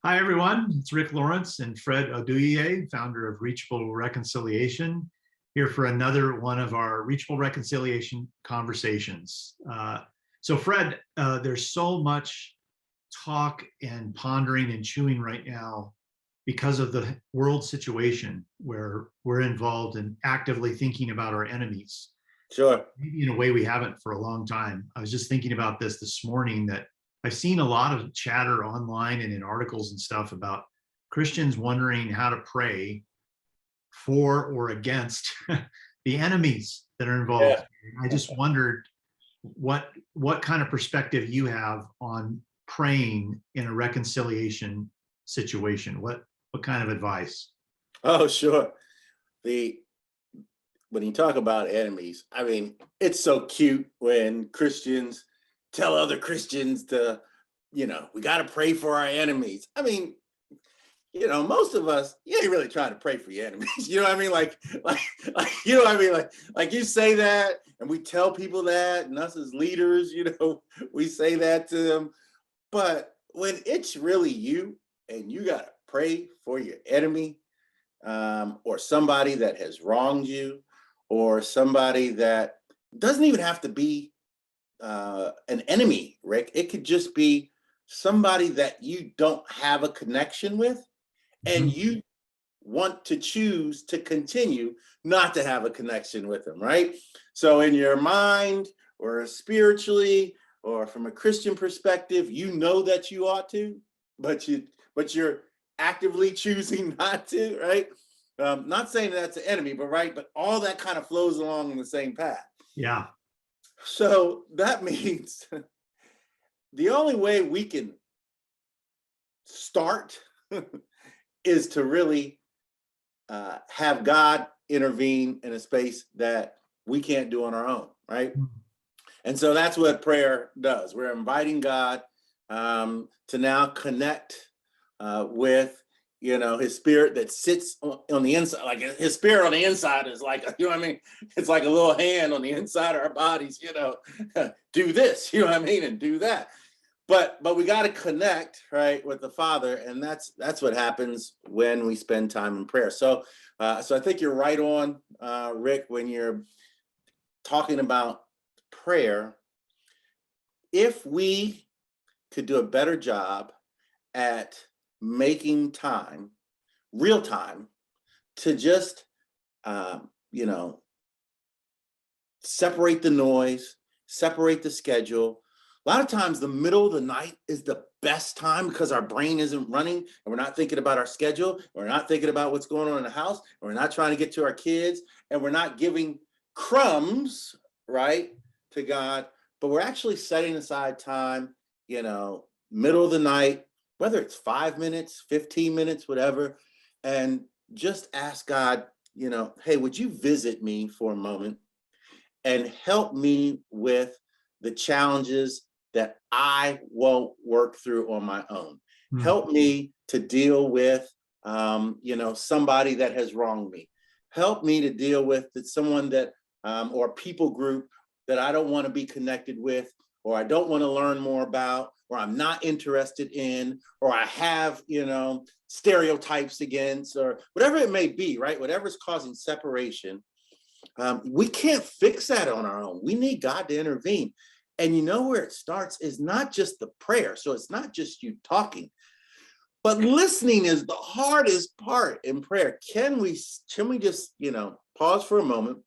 Hi, everyone. It's Rick Lawrence and Fred Oduyoye, founder of Reachable Reconciliation, here for another one of our Reachable Reconciliation conversations. Fred, there's so much talk and pondering and chewing right now because of the world situation where we're involved in actively thinking about our enemies. Sure. Maybe in a way we haven't for a long time. I was just thinking about this morning that I've seen a lot of chatter online and in articles and stuff about Christians wondering how to pray for or against the enemies that are involved. Yeah. I just wondered what kind of perspective you have on praying in a reconciliation situation. What kind of advice? Oh, sure. The When you talk about enemies, I mean, it's so cute when Christians tell other Christians to, we got to pray for our enemies. I mean, most of us, you ain't really trying to pray for your enemies. You know what I mean? You know what I mean? Like you say that, and we tell people that, and us as leaders, we say that to them. But when it's really you, and you got to pray for your enemy, or somebody that has wronged you, or somebody that doesn't even have to be an enemy, Rick. It could just be somebody that you don't have a connection with, and Mhm. you want to choose to continue not to have a connection with them, right? So in your mind, or spiritually, or from a Christian perspective, you know that you ought to, but you're actively choosing not to, right? Not saying that's an enemy, but right, but all that kind of flows along in the same path. Yeah. So that means the only way we can start is to really have God intervene in a space that we can't do on our own, right? And so that's what prayer does. We're inviting God to now connect with, his spirit that sits on the inside. Like his spirit on the inside is like, what I mean? It's like a little hand on the inside of our bodies, do this, what I mean? And do that. But we got to connect, right, with the Father, and that's what happens when we spend time in prayer. So I think you're right on, Rick, when you're talking about prayer. If we could do a better job at making time, real time, to just you know separate the noise, separate the schedule. A lot of times the middle of the night is the best time because our brain isn't running and we're not thinking about our schedule. We're not thinking about what's going on in the house. And we're not trying to get to our kids, and we're not giving crumbs, right, to God, but we're actually setting aside time, middle of the night, whether it's 5 minutes, 15 minutes, whatever, and just ask God, hey, would you visit me for a moment and help me with the challenges that I won't work through on my own. Mm. Help me to deal with, somebody that has wronged me. Help me to deal with someone that, or people group that I don't want to be connected with, or I don't want to learn more about, or I'm not interested in, or I have, stereotypes against, or whatever it may be, right? Whatever's causing separation. We can't fix that on our own. We need God to intervene. And where it starts is not just the prayer. So it's not just you talking, but listening is the hardest part in prayer. Can we just, pause for a moment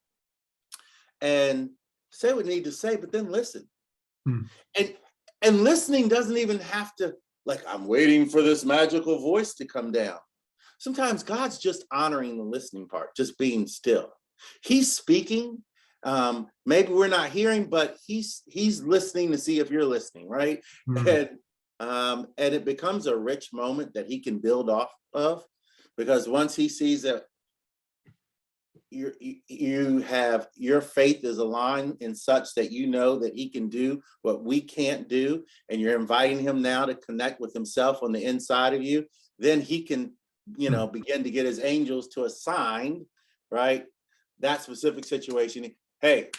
and say what we need to say, but then listen. Mm. And listening doesn't even have to, like, I'm waiting for this magical voice to come down. Sometimes God's just honoring the listening part, just being still. He's speaking. Maybe we're not hearing, but he's listening to see if you're listening, right? Mm. And it becomes a rich moment that he can build off of, because once he sees that your faith is aligned in such that that he can do what we can't do, and you're inviting him now to connect with himself on the inside of you, then he can begin to get his angels to assign, right, that specific situation. Hey,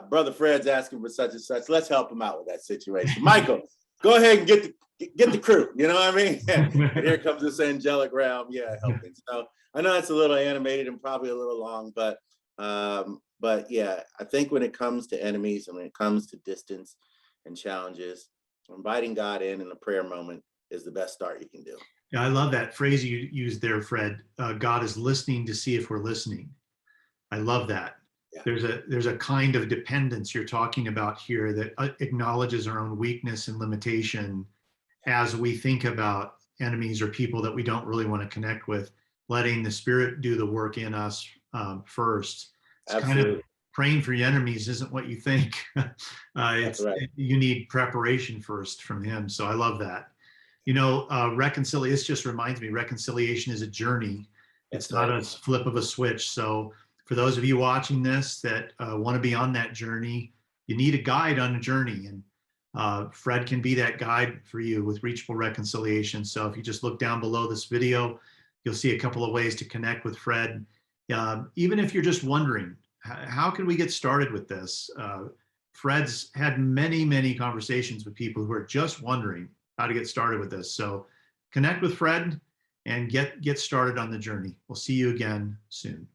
brother Fred's asking for such and such. Let's help him out with that situation. Michael, go ahead and get the crew. You know what I mean? And here comes this angelic realm, yeah, helping. So I know it's a little animated and probably a little long, but yeah, I think when it comes to enemies and when it comes to distance and challenges, inviting God in a prayer moment is the best start you can do. Yeah, I love that phrase you used there, Fred. God is listening to see if we're listening. I love that. Yeah. There's a kind of dependence you're talking about here that acknowledges our own weakness and limitation as we think about enemies or people that we don't really want to connect with, letting the Spirit do the work in us first. It's Absolutely. kind of praying for your enemies isn't what you think. That's right. You need preparation first from Him. So I love that. You know, reconciliation, this just reminds me, reconciliation is a journey. It's not a flip of a switch. So for those of you watching this that want to be on that journey, you need a guide on a journey. And Fred can be that guide for you with Reachable Reconciliation. So if you just look down below this video, you'll see a couple of ways to connect with Fred. Even if you're just wondering, how can we get started with this? Fred's had many, many conversations with people who are just wondering how to get started with this. So connect with Fred and get started on the journey. We'll see you again soon.